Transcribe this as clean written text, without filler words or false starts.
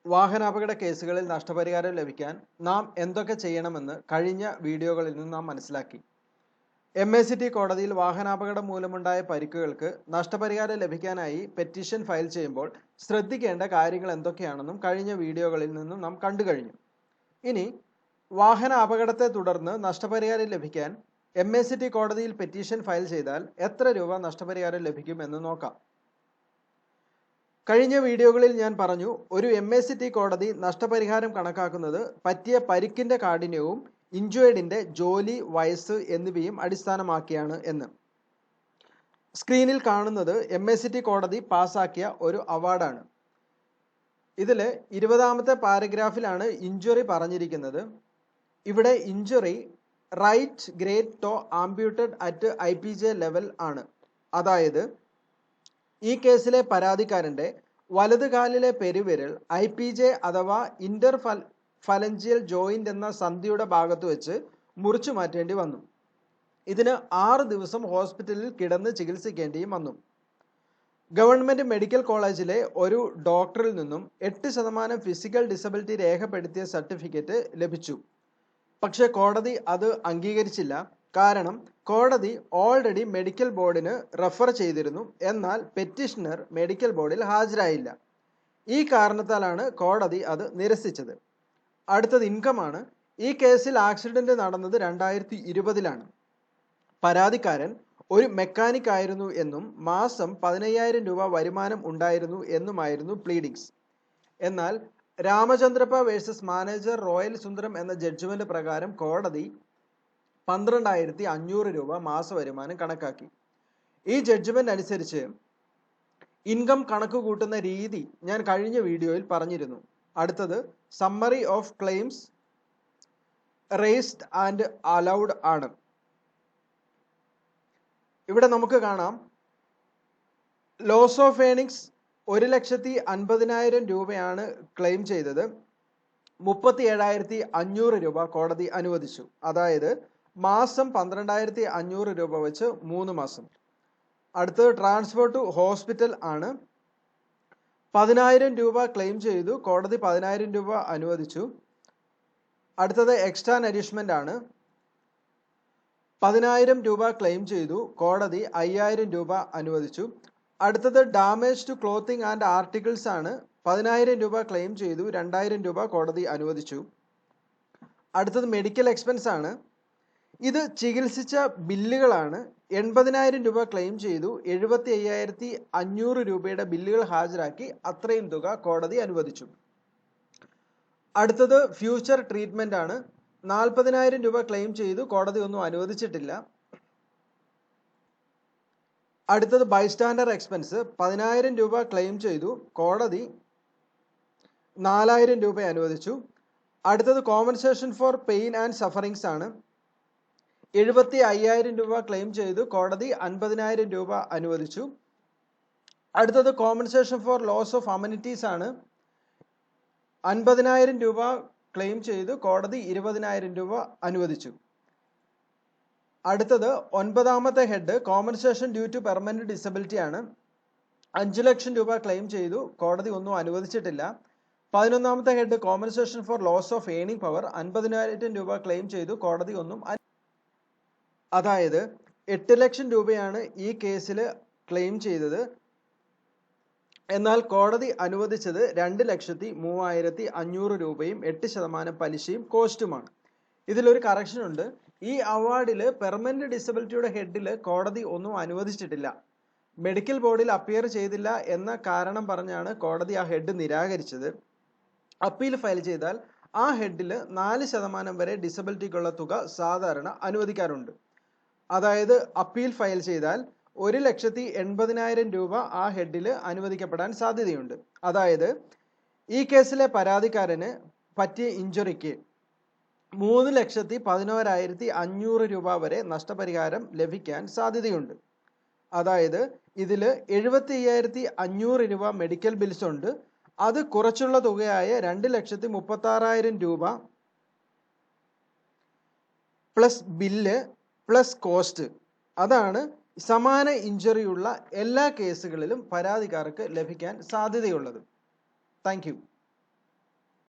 വാഹനാപകട കേസുകളിൽ നഷ്ടപരിഹാരം ലഭിക്കാൻ നാം എന്തൊക്കെ ചെയ്യണമെന്ന് കഴിഞ്ഞ വീഡിയോകളിൽ നിന്ന് നാം മനസ്സിലാക്കി. MACT കോടതിയിൽ വാഹനാപകടം മൂലമുണ്ടായ പരിക്കുകൾക്ക് നഷ്ടപരിഹാരം ലഭിക്കാനായി പെറ്റീഷൻ ഫയൽ ചെയ്യുമ്പോൾ ശ്രദ്ധിക്കേണ്ട കാര്യങ്ങൾ എന്തൊക്കെയാണെന്നും കഴിഞ്ഞ വീഡിയോകളിൽ നിന്നും നാം കണ്ടു കഴിഞ്ഞു. ഇനി വാഹന അപകടത്തെ തുടർന്ന് നഷ്ടപരിഹാരം ലഭിക്കാൻ MACT കോടതിയിൽ പെറ്റീഷൻ ഫയൽ ചെയ്താൽ എത്ര രൂപ നഷ്ടപരിഹാരം ലഭിക്കും എന്ന് നോക്കാം. കഴിഞ്ഞ വീഡിയോകളിൽ ഞാൻ പറഞ്ഞു, ഒരു MACT കോടതി നഷ്ടപരിഹാരം കണക്കാക്കുന്നത് പറ്റിയ പരിക്കിന്റെ കാഠിന്യവും ഇഞ്ചുവേർഡിന്റെ ജോലി, വയസ്സ് എന്നിവയും അടിസ്ഥാനമാക്കിയാണ് എന്ന്. സ്ക്രീനിൽ കാണുന്നത് MACT കോടതി പാസാക്കിയ ഒരു അവാർഡാണ്. ഇതിൽ 20ാമത്തെ പാരഗ്രാഫിലാണ് ഇഞ്ചുറി പറഞ്ഞിരിക്കുന്നത്. ഇവിടെ injury right great toe amputated at IPJ level ആണ്. അതായത് ഈ കേസിലെ പരാതിക്കാരന്റെ വലതുകാലിലെ പെരുവിരൽ IPJ അഥവാ ഇന്റർഫലഞ്ചിയൽ ജോയിന്റ് എന്ന സന്ധിയുടെ ഭാഗത്ത് വെച്ച് മുറിച്ചു മാറ്റേണ്ടി വന്നു. ഇതിന് 6 ദിവസം ഹോസ്പിറ്റലിൽ കിടന്ന് ചികിത്സിക്കേണ്ടിയും വന്നു. ഗവൺമെന്റ് മെഡിക്കൽ കോളേജിലെ ഒരു ഡോക്ടറിൽ നിന്നും 8% ഫിസിക്കൽ ഡിസബിലിറ്റി രേഖപ്പെടുത്തിയ സർട്ടിഫിക്കറ്റ് ലഭിച്ചു. പക്ഷെ കോടതി അത് അംഗീകരിച്ചില്ല. കാരണം കോടതി ഓൾറെഡി മെഡിക്കൽ ബോർഡിന് റെഫർ ചെയ്തിരുന്നു. എന്നാൽ പെറ്റീഷണർ മെഡിക്കൽ ബോർഡിൽ ഹാജരായില്ല. ഈ കാരണത്താലാണ് കോടതി അത് നിരസിച്ചത്. അടുത്തത് ഇൻകമാണ്. ഈ കേസിൽ ആക്സിഡന്റ് നടന്നത് 2020ലാണ്. പരാതിക്കാരൻ ഒരു മെക്കാനിക് ആയിരുന്നു എന്നും മാസം 15,000 രൂപ വരുമാനം ഉണ്ടായിരുന്നു എന്നുമായിരുന്നു പ്ലീഡിങ്സ്. എന്നാൽ രാമചന്ദ്രപ്പ വേഴ്സസ് മാനേജർ റോയൽ സുന്ദരം എന്ന ജഡ്ജ്മെന്റ് പ്രകാരം കോടതി 12,500 രൂപ മാസ വരുമാനം കണക്കാക്കി. ഈ ജഡ്ജ്മെന്റ് അനുസരിച്ച് ഇൻകം കണക്ക് കൂട്ടുന്ന രീതി ഞാൻ കഴിഞ്ഞ വീഡിയോയിൽ പറഞ്ഞിരുന്നു. അടുത്തത് summary of claims raised and allowed ആണ്. ഇവിടെ നമുക്ക് കാണാം, ലോസ് ഓഫ് ഏണിങ്സ് 1,50,000 രൂപയാണ് ക്ലെയിം ചെയ്തത്. 37,500 രൂപ കോടതി അനുവദിച്ചു. അതായത് മാസം 12,500 രൂപ വെച്ച് 3 മാസം. അടുത്തത് ട്രാൻസ്പോർട്ട് ടു ഹോസ്പിറ്റൽ ആണ്. 10,000 രൂപ ക്ലെയിം ചെയ്തു, കോടതി 10,000 രൂപ അനുവദിച്ചു. അടുത്തത് എക്സ്ട്രാ നരിഷ്മെന്റ് ആണ്. 10,000 രൂപ ക്ലെയിം ചെയ്തു, കോടതി 5,000 രൂപ അനുവദിച്ചു. അടുത്തത് damage to clothing and articles ആണ്. 10,000 രൂപ ക്ലെയിം ചെയ്തു, 2,000 രൂപ കോടതി അനുവദിച്ചു. അടുത്തത് മെഡിക്കൽ എക്സ്പെൻസ് ആണ്. ഇത് ചികിത്സിച്ച ബില്ലുകളാണ്. 80,000 രൂപ ക്ലെയിം ചെയ്തു, 75,500 രൂപയുടെ ബില്ലുകൾ ഹാജരാക്കി, അത്രയും തുക കോടതി അനുവദിച്ചു. അടുത്തത് ഫ്യൂച്ചർ ട്രീറ്റ്മെന്റ് ആണ്. 40,000 രൂപ ക്ലെയിം ചെയ്തു, കോടതി ഒന്നും അനുവദിച്ചിട്ടില്ല. അടുത്തത് ബൈസ്റ്റാൻഡർ എക്സ്പെൻസ് 10,000 രൂപ ക്ലെയിം ചെയ്തു, കോടതി 4,000 രൂപ അനുവദിച്ചു. അടുത്തത് compensation four pain and sufferings ആണ്. 75,000 രൂപ ക്ലെയിം ചെയ്തു, കോടതി 50,000 രൂപ അനുവദിച്ചു. അടുത്തത് compensation for loss of amenities ആണ്. 50,000 രൂപ ക്ലെയിം ചെയ്തു, കോടതി 20,000 രൂപ അനുവദിച്ചു. അടുത്തത് 9ാമത്തെ head compensation due to permanent disability ആണ്. 5 ലക്ഷം രൂപ ക്ലെയിം ചെയ്തു, കോടതി ഒന്നും അനുവദിച്ചിട്ടില്ല. 11ാമത്തെ head compensation for loss of earning power 50,000 രൂപ ക്ലെയിം ചെയ്തു, കോടതി ഒന്നും അതായത് 8 ലക്ഷം രൂപയാണ് ഈ കേസിൽ ക്ലെയിം ചെയ്തത്. എന്നാൽ കോടതി അനുവദിച്ചത് 2,03,500 രൂപയും 8% പലിശയും കോസ്റ്റുമാണ്. ഇതിലൊരു കറക്ഷൻ ഉണ്ട്. ഈ അവാർഡിൽ പെർമനന്റ് ഡിസബിലിറ്റിയുടെ ഹെഡിൽ കോടതി ഒന്നും അനുവദിച്ചിട്ടില്ല. മെഡിക്കൽ ബോർഡിൽ അപ്പിയർ ചെയ്തില്ല എന്ന കാരണം പറഞ്ഞാണ് കോടതി ആ ഹെഡ് നിരാകരിച്ചത്. അപ്പീൽ ഫയൽ ചെയ്താൽ ആ ഹെഡിൽ 4% വരെ ഡിസബിലിറ്റിക്കുള്ള തുക സാധാരണ അനുവദിക്കാറുണ്ട്. അതായത് അപ്പീൽ ഫയൽ ചെയ്താൽ 1,80,000 രൂപ ആ ഹെഡിൽ അനുവദിക്കപ്പെടാൻ സാധ്യതയുണ്ട്. അതായത് ഈ കേസിലെ പരാതിക്കാരന് പറ്റിയ ഇഞ്ചുറിക്ക് 3,11,500 രൂപ വരെ നഷ്ടപരിഹാരം ലഭിക്കാൻ സാധ്യതയുണ്ട്. അതായത് ഇതിൽ 75,500 രൂപ മെഡിക്കൽ ബിൽസ് ഉണ്ട്. അത് കുറച്ചുള്ള തുകയായ 2,36,000 രൂപ പ്ലസ് ബില്ല് പ്ലസ് കോസ്റ്റ്, അതാണ് സമാന ഇഞ്ചുറിയുള്ള എല്ലാ കേസുകളിലും പരാതിക്കാർക്ക് ലഭിക്കാൻ സാധ്യതയുള്ളത്. Thank you.